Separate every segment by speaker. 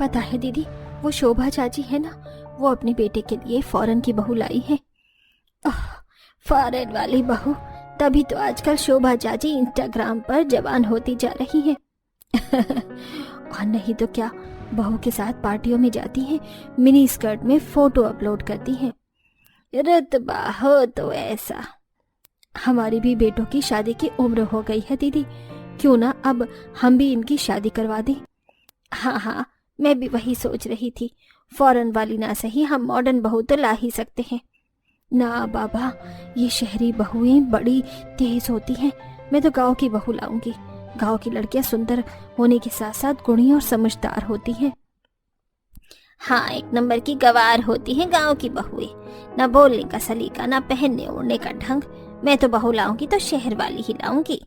Speaker 1: पता है दीदी, वो शोभा चाची है ना, वो अपने बेटे के लिए फॉरेन की बहू लाई है। फॉरेन वाली बहू, तभी तो आजकल शोभा चाची इंस्टाग्राम पर जवान होती जा रही है। और नहीं तो क्या, बहू के साथ पार्टियों में जाती हैं, मिनी स्कर्ट में फोटो अपलोड करती हैं। रुतबा हो तो ऐसा। हमारी भी बेटों की शादी की उम्र हो गई है दीदी, क्यों ना अब हम भी इनकी शादी करवा दें। हाँ, मैं भी वही सोच रही थी, फॉरेन वाली ना सही, हम मॉडर्न बहू तो ला ही सकते हैं। ना बाबा, ये शहरी बहुएं बड़ी तेज होती हैं, मैं तो गांव की बहू लाऊंगी। गांव की लड़कियां सुंदर होने के साथ साथ गुणी और समझदार होती हैं। हाँ, एक नंबर की गवार होती हैं गांव की बहुएं, ना बोलने का सलीका, ना पहनने ओढ़ने का ढंग। मैं तो बहू लाऊंगी तो शहर वाली ही लाऊंगी।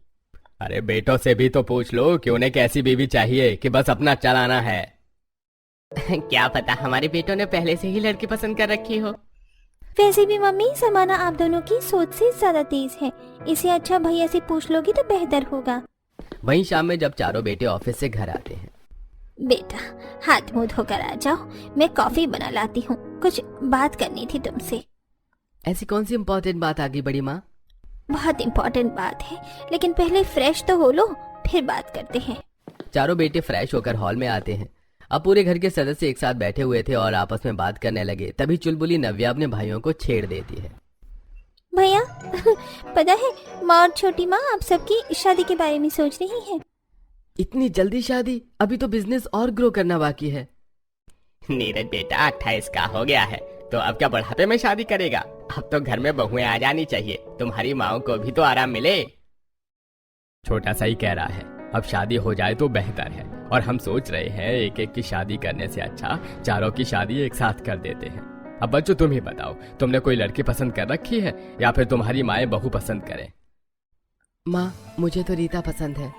Speaker 2: अरे बेटों से भी तो पूछ लो कि उन्हें कैसी बीवी चाहिए कि बस अपना चलाना है।
Speaker 3: क्या पता हमारे बेटों ने पहले से ही लड़की पसंद कर रखी हो।
Speaker 1: वैसे भी मम्मी, जमाना आप दोनों की सोच से ज्यादा तेज है, इसे अच्छा भैया से पूछ लोगी तो बेहतर होगा।
Speaker 2: वहीं शाम में जब चारों बेटे ऑफिस से घर आते हैं।
Speaker 1: बेटा, हाथ मुंह धोकर आ जाओ, मैं कॉफी बना लाती हूँ, कुछ बात करनी थी तुमसे।
Speaker 2: ऐसी कौन सी इम्पोर्टेंट बात आ गई बड़ी माँ?
Speaker 1: बहुत इम्पोर्टेंट बात है, लेकिन पहले फ्रेश तो हो लो, फिर बात करते हैं।
Speaker 2: चारों बेटे फ्रेश होकर हॉल में आते हैं। अब पूरे घर के सदस्य एक साथ बैठे हुए थे और आपस में बात करने लगे। तभी चुलबुली नव्या अपने भाइयों को छेड़ देती है।
Speaker 1: भैया, पता है माँ और छोटी माँ आप सबकी शादी के बारे में सोच रही हैं।
Speaker 2: इतनी जल्दी शादी? अभी तो बिजनेस और ग्रो करना बाकी है।
Speaker 3: नीरज बेटा 28 का हो गया है, तो अब क्या बुढ़ापे में शादी करेगा? अब तो घर में बहुएं आ जानी चाहिए, तुम्हारी माँ को भी तो आराम मिले।
Speaker 2: छोटा सा ही कह रहा है, अब शादी हो जाए तो बेहतर है। और हम सोच रहे हैं एक एक की शादी करने से अच्छा चारों की शादी एक साथ कर देते हैं। अब बच्चों तुम ही बताओ, तुमने कोई लड़की पसंद कर रखी है या फिर तुम्हारी माएं बहू पसंद करें?
Speaker 3: माँ, मुझे तो रीता पसंद है।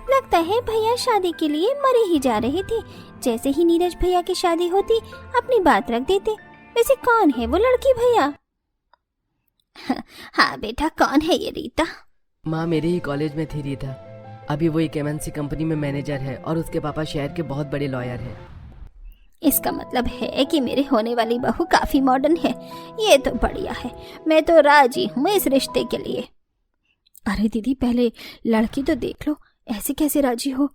Speaker 1: लगता है भैया शादी के लिए मरे ही जा रहे थे। जैसे ही नीरज भैया की शादी होती अपनी बात रख देते। वैसे कौन है वो लड़की भैया? हाँ बेटा, कौन है ये रीता?
Speaker 3: माँ, मेरे ही कॉलेज में थी रीता। अभी वो एक MNC कंपनी में मैनेजर है और उसके पापा शहर के बहुत बड़े लॉयर हैं।
Speaker 1: इसका मतलब है कि मेरे होने वाली बहू काफी मॉडर्न है। ये तो बढ़िया है, मैं तो राजी हूँ इस रिश्ते के लिए। अरे दीदी, पहले लड़की तो देख लो, ऐसे कैसे राजी हो?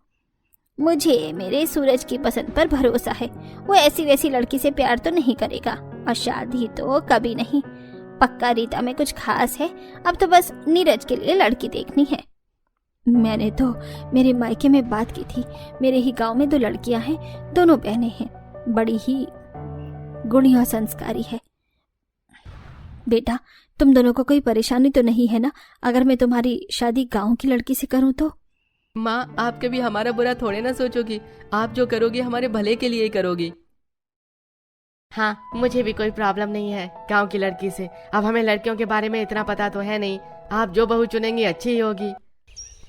Speaker 1: मुझे मेरे सूरज की पसंद पर भरोसा है, वो ऐसी वैसी लड़की से प्यार तो नहीं करेगा, और शादी तो कभी नहीं। पक्का रीता में कुछ खास है, अब तो बस नीरज के लिए लड़की देखनी है। मैंने तो मेरे मायके में बात की थी, मेरे ही गांव में 2 लड़कियां हैं, दोनों बहनें हैं, बड़ी ही गुणी और संस्कारी है। बेटा, तुम दोनों को कोई परेशानी तो नहीं है ना अगर मैं तुम्हारी शादी गांव की लड़की से करूं तो?
Speaker 3: माँ, आप कभी हमारा बुरा थोड़े ना सोचोगी, आप जो करोगी हमारे भले के लिए ही करोगी। हाँ, मुझे भी कोई प्रॉब्लम नहीं है गांव की लड़की से। अब हमें लड़कियों के बारे में इतना पता तो है नहीं, आप जो बहू चुनेंगी अच्छी ही होगी।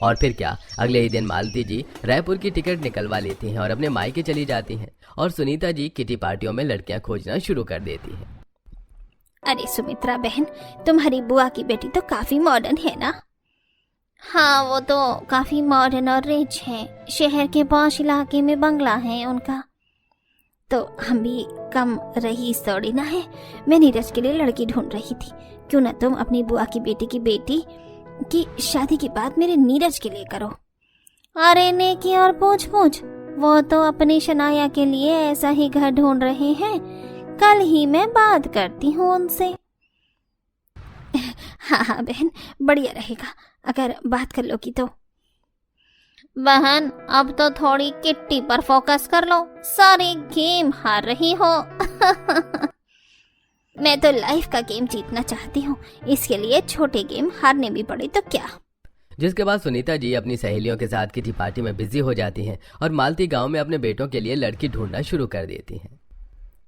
Speaker 2: और फिर क्या, अगले ही दिन मालती जी रायपुर की टिकट निकलवा लेती हैं और अपने मायके चली जाती हैं। और सुनीता जी किटी पार्टियों में लड़कियां खोजना शुरू कर देती हैं।
Speaker 1: अरे सुमित्रा बहन, तुम्हारी बुआ की बेटी तो काफी मॉडर्न है ना? हाँ, वो तो काफी मॉडर्न और रिच है, शहर के पॉश इलाके में बंगला है उनका। तो हम भी कम रईस थोड़ी ना है। मैं नीरज के लिए लड़की ढूंढ रही थी, क्यों ना तुम अपनी बुआ की बेटी की शादी की बात मेरे नीरज के लिए करो। अरे नेकी और पूछ वो तो अपनी शनाया के लिए ऐसा ही घर ढूंढ रहे हैं, कल ही मैं बात करती हूँ उनसे। हाँ बहन, बढ़िया रहेगा अगर बात कर लोगी तो। बहन, अब तो थोड़ी किट्टी पर फोकस कर लो, सारे गेम हार रही हो। मैं तो लाइफ का गेम जीतना चाहती हूँ, इसके लिए छोटे गेम हारने भी पड़े तो क्या।
Speaker 2: जिसके बाद सुनीता जी अपनी सहेलियों के साथ किटी पार्टी में बिजी हो जाती हैं और मालती गांव में अपने बेटों के लिए लड़की ढूंढना शुरू कर देती हैं।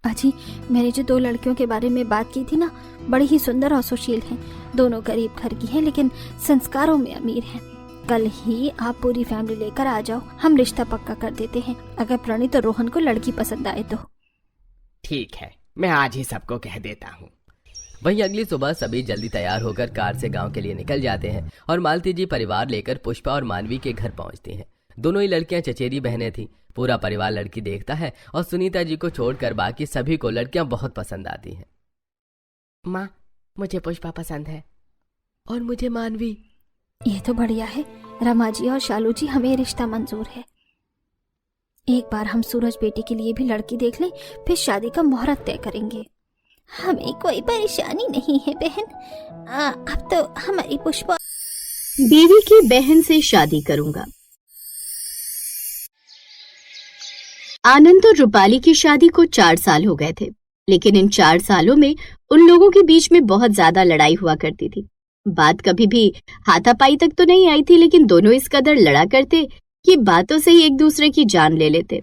Speaker 1: अजी, मैंने जो 2 लड़कियों के बारे में बात की थी ना, बड़ी ही सुंदर और सुशील हैं। दोनों गरीब घर की हैं, लेकिन संस्कारों में अमीर हैं। कल ही आप पूरी फैमिली लेकर आ जाओ, हम रिश्ता पक्का कर देते हैं, अगर प्रणीत और रोहन को लड़की पसंद आए तो।
Speaker 3: ठीक है, मैं आज ही सबको कह देता हूँ।
Speaker 2: वहीं अगली सुबह सभी जल्दी तैयार होकर कार से गांव के लिए निकल जाते हैं और मालती जी परिवार लेकर पुष्पा और मानवी के घर पहुंचती हैं। दोनों ही लड़कियां चचेरी बहनें थीं। पूरा परिवार लड़की देखता है और सुनीता जी को छोड़कर बाकी सभी को लड़कियां बहुत पसंद आती हैं।
Speaker 3: माँ, मुझे पुष्पा पसंद है। और मुझे मानवी।
Speaker 1: ये तो बढ़िया है। रमा जी और शालू जी, हमें रिश्ता मंजूर है। एक बार हम सूरज बेटे के लिए भी लड़की देख लें, फिर शादी का मुहूर्त तय करेंगे। हमें कोई परेशानी नहीं है बहन। अब तो हमारी पुष्पा
Speaker 4: बीवी की बहन से शादी करूंगा। आनंद और रूपाली की शादी को 4 साल हो गए थे, लेकिन इन 4 सालों में उन लोगों के बीच में बहुत ज्यादा लड़ाई हुआ करती थी। बात कभी भी हाथापाई तक तो नहीं आई थी, लेकिन दोनों इस कदर लड़ा करते कि बातों से ही एक दूसरे की जान ले लेते।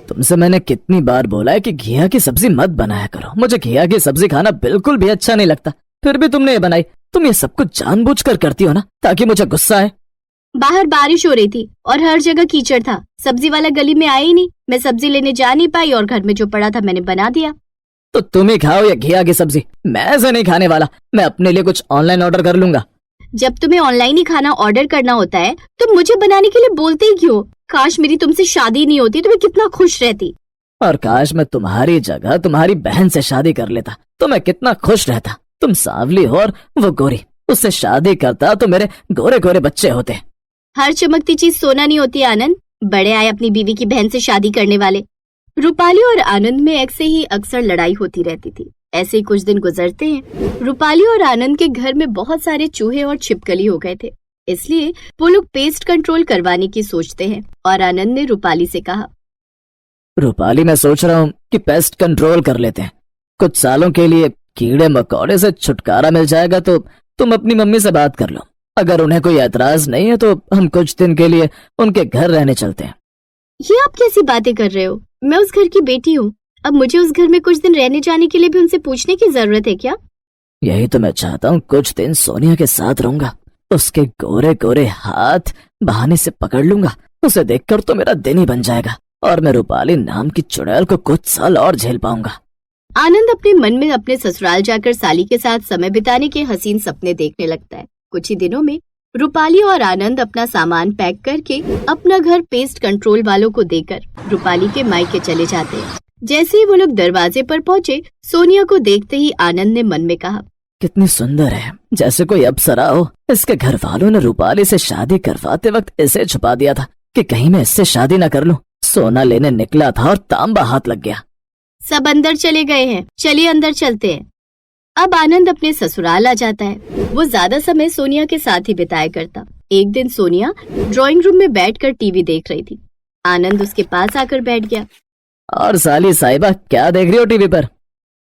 Speaker 5: तुमसे मैंने कितनी बार बोला है कि घिया की सब्जी मत बनाया करो। मुझे घिया की सब्जी खाना बिल्कुल भी अच्छा नहीं लगता, फिर भी तुमने ये बनाई। तुम ये सब कुछ जानबूझकर करती हो ना, ताकि मुझे गुस्सा आए।
Speaker 4: बाहर बारिश हो रही थी और हर जगह कीचड़ था। सब्जी वाला गली में आया ही नहीं। मैं सब्जी लेने जा नहीं पाई और घर में जो पड़ा था मैंने बना दिया।
Speaker 5: तो तुम ही खाओ या घिया की सब्जी, मैं ऐसे नहीं खाने वाला। मैं अपने लिए कुछ ऑनलाइन ऑर्डर कर लूंगा।
Speaker 4: जब तुम्हें ऑनलाइन ही खाना ऑर्डर करना होता है तो मुझे बनाने के लिए बोलते ही क्यों? काश मेरी तुमसे शादी नहीं होती तो मैं कितना खुश रहती।
Speaker 5: और काश मैं तुम्हारी जगह तुम्हारी बहन से शादी कर लेता तो मैं कितना खुश रहता। तुम सांवली हो और वो गोरी, उससे शादी करता तो मेरे गोरे गोरे बच्चे होते।
Speaker 4: हर चमकती चीज सोना नहीं होती आनंद। बड़े आए अपनी बीवी की बहन से शादी करने वाले। रूपाली और आनंद में ऐसे ही अक्सर लड़ाई होती रहती थी। ऐसे ही कुछ दिन गुजरते हैं। रूपाली और आनंद के घर में बहुत सारे चूहे और छिपकली हो गए थे, इसलिए वो लोग पेस्ट कंट्रोल करवाने की सोचते हैं। और आनंद ने रूपाली से कहा,
Speaker 5: रूपाली, मैं सोच रहा हूँ कि पेस्ट कंट्रोल कर लेते हैं। कुछ सालों के लिए कीड़े मकोड़े से छुटकारा मिल जाएगा। तो तुम अपनी मम्मी से बात कर लो। अगर उन्हें कोई एतराज नहीं है तो हम कुछ दिन के लिए उनके घर रहने चलते हैं।
Speaker 4: ये आप कैसी बातें कर रहे हो? मैं उस घर की बेटी हूँ। अब मुझे उस घर में कुछ दिन रहने जाने के लिए भी उनसे पूछने की जरूरत है क्या?
Speaker 5: यही तो मैं चाहता हूँ। कुछ दिन सोनिया के साथ रहूंगा। उसके गोरे गोरे हाथ बहाने से पकड़ लूंगा। उसे देखकर तो मेरा दिन ही बन जाएगा और मैं रूपाली नाम की चुड़ैल को कुछ साल और झेल पाऊंगा।
Speaker 4: आनंद अपने मन में अपने ससुराल जाकर साली के साथ समय बिताने के हसीन सपने देखने लगता है। कुछ ही दिनों में रूपाली और आनंद अपना सामान पैक करके अपना घर पेस्ट कंट्रोल वालों को देकर रूपाली के मायके चले जाते हैं। जैसे ही वो लोग दरवाजे पर पहुंचे, सोनिया को देखते ही आनंद ने मन में कहा,
Speaker 5: कितनी सुंदर है, जैसे कोई अप्सरा हो। इसके घर वालों ने रूपाली से शादी करवाते वक्त इसे छुपा दिया था कि कहीं मैं इससे शादी न कर लूं। सोना लेने निकला था और तांबा हाथ लग गया।
Speaker 4: सब अंदर चले गए हैं, चलिए अंदर चलते हैं। अब आनंद अपने ससुराल आ जाता है। वो ज्यादा समय सोनिया के साथ ही बिताया करता। एक दिन सोनिया ड्राइंग रूम में बैठकर टीवी देख रही थी। आनंद उसके पास आकर बैठ गया।
Speaker 5: और साली साहिबा, क्या देख रही हो टीवी पर?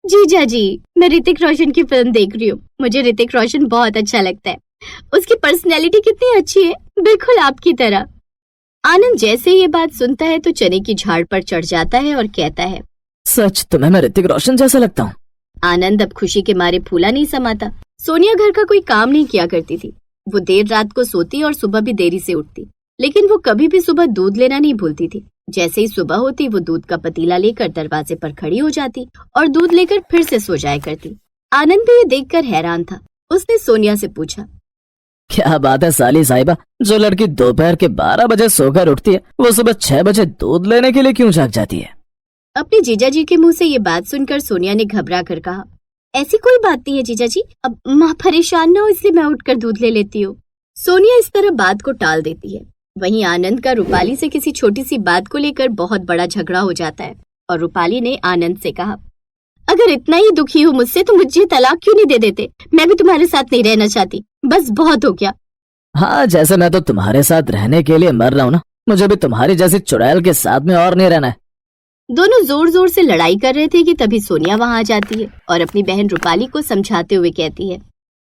Speaker 4: जीजा जी, मैं ऋतिक रोशन की फिल्म देख रही हूँ। मुझे ऋतिक रोशन बहुत अच्छा लगता है। उसकी पर्सनैलिटी कितनी अच्छी है, बिल्कुल आपकी तरह। आनंद जैसे ये बात सुनता है तो चने की झाड़ पर चढ़ जाता है और कहता है,
Speaker 5: सच तुम्हें मैं ऋतिक रोशन जैसा लगता हूँ?
Speaker 4: आनंद अब खुशी के मारे फूला नहीं समाता। सोनिया घर का कोई काम नहीं किया करती थी। वो देर रात को सोती और सुबह भी देरी से उठती, लेकिन वो कभी भी सुबह दूध लेना नहीं भूलती थी। जैसे ही सुबह होती वो दूध का पतीला लेकर दरवाजे पर खड़ी हो जाती और दूध लेकर फिर से सो जाया करती। आनंद भी ये देखकर हैरान था। उसने सोनिया से पूछा,
Speaker 5: क्या बात है साली साहिबा, जो लड़की दोपहर के 12 बजे सोकर उठती है वो सुबह 6 बजे दूध लेने के लिए क्यों जाग जाती है?
Speaker 4: अपने जीजा जी के मुंह से ये बात सुनकर सोनिया ने घबरा कर कहा, ऐसी कोई बात नहीं है जीजा जी, अब माँ परेशान न हो इसलिए मैं उठकर दूध ले लेती हूँ। सोनिया इस तरह बात को टाल देती है। वहीं आनंद का रूपाली से किसी छोटी सी बात को लेकर बहुत बड़ा झगड़ा हो जाता है और रूपाली ने आनंद से कहा, अगर इतना ही दुखी हो मुझसे तो मुझे तलाक क्यों नहीं दे देते? मैं भी तुम्हारे साथ नहीं रहना चाहती, बस बहुत हो गया।
Speaker 5: हाँ, जैसे मैं तो तुम्हारे साथ रहने के लिए मर रहा हूँ ना, मुझे भी तुम्हारी जैसी चुड़ैल के साथ में और नहीं रहना है।
Speaker 4: दोनों जोर जोर से लड़ाई कर रहे थे कि तभी सोनिया वहां आ जाती है और अपनी बहन रूपाली को समझाते हुए कहती है,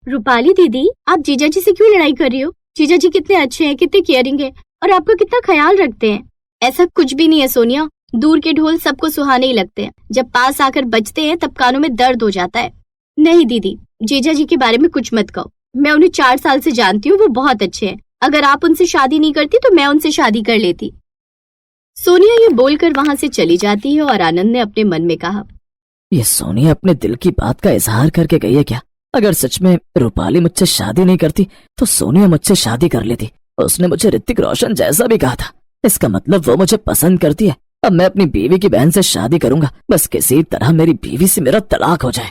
Speaker 4: रूपाली दीदी, आप जीजा जी से क्यों लड़ाई कर रही हो? जीजा जी कितने अच्छे हैं, कितने केयरिंग है और आपका कितना ख्याल रखते हैं। ऐसा कुछ भी नहीं है सोनिया, दूर के ढोल सबको सुहाने ही लगते हैं, जब पास आकर बजते हैं तब कानों में दर्द हो जाता है। नहीं दीदी, जीजा जी के बारे में कुछ मत कहो। मैं उन्हें 4 साल से जानती हूँ, वो बहुत अच्छे हैं। अगर आप उनसे शादी नहीं करती तो मैं उनसे शादी कर लेती। सोनिया ये बोलकर वहां से चली जाती है और आनंद ने अपने मन में कहा,
Speaker 5: ये सोनिया अपने दिल की बात का इजहार करके गई है क्या? अगर सच में रूपाली मुझसे शादी नहीं करती तो सोनिया मुझसे शादी कर लेती। उसने मुझे ऋतिक रोशन जैसा भी कहा था। इसका मतलब वो मुझे पसंद करती है। अब मैं अपनी बीवी की बहन से शादी करूंगा, बस किसी तरह मेरी बीवी से मेरा तलाक हो जाए।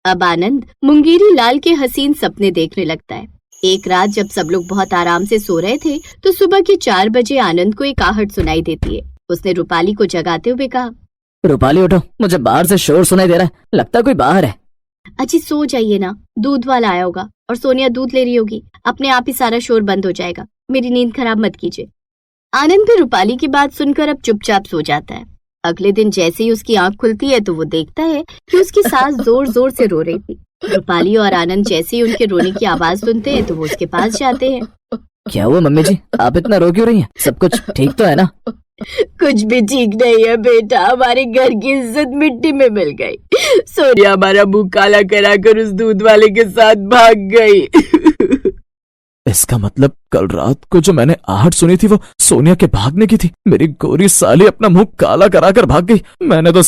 Speaker 4: अब आनंद मुंगेरी लाल के हसीन सपने देखने लगता है। एक रात जब सब लोग बहुत आराम से सो रहे थे तो सुबह के 4 बजे आनंद को एक आहट सुनाई देती है। उसने रूपाली को जगाते हुए कहा,
Speaker 5: रूपाली उठो, मुझे बाहर से शोर सुनाई दे रहा है, लगता है कोई बाहर है।
Speaker 4: अजी सो जाइए ना, दूध वाला आया होगा और सोनिया दूध ले रही होगी, अपने आप ही सारा शोर बंद हो जाएगा, मेरी नींद खराब मत कीजिए। आनंद भी रूपाली की बात सुनकर अब चुपचाप सो जाता है। अगले दिन जैसे ही उसकी आंख खुलती है तो वो देखता है कि उसकी सास जोर जोर से रो रही थी। रूपाली और आनंद जैसे ही उनके रोने की आवाज सुनते हैं तो वो उसके पास जाते हैं।
Speaker 5: क्या हुआ मम्मी जी, आप इतना रो क्यों रही हैं? सब कुछ ठीक तो है ना?
Speaker 4: कुछ भी ठीक नहीं है बेटा, हमारे घर की इज्जत मिट्टी में मिल गई। सोनिया हमारा मुंह काला कराकर उस दूध वाले के साथ भाग गई।
Speaker 6: इसका मतलब कल रात को जो मैंने आहट सुनी थी वो सोनिया के भागने की थी। मेरी गोरी साली अपना मुंह काला कराकर भाग गई। मैंने तो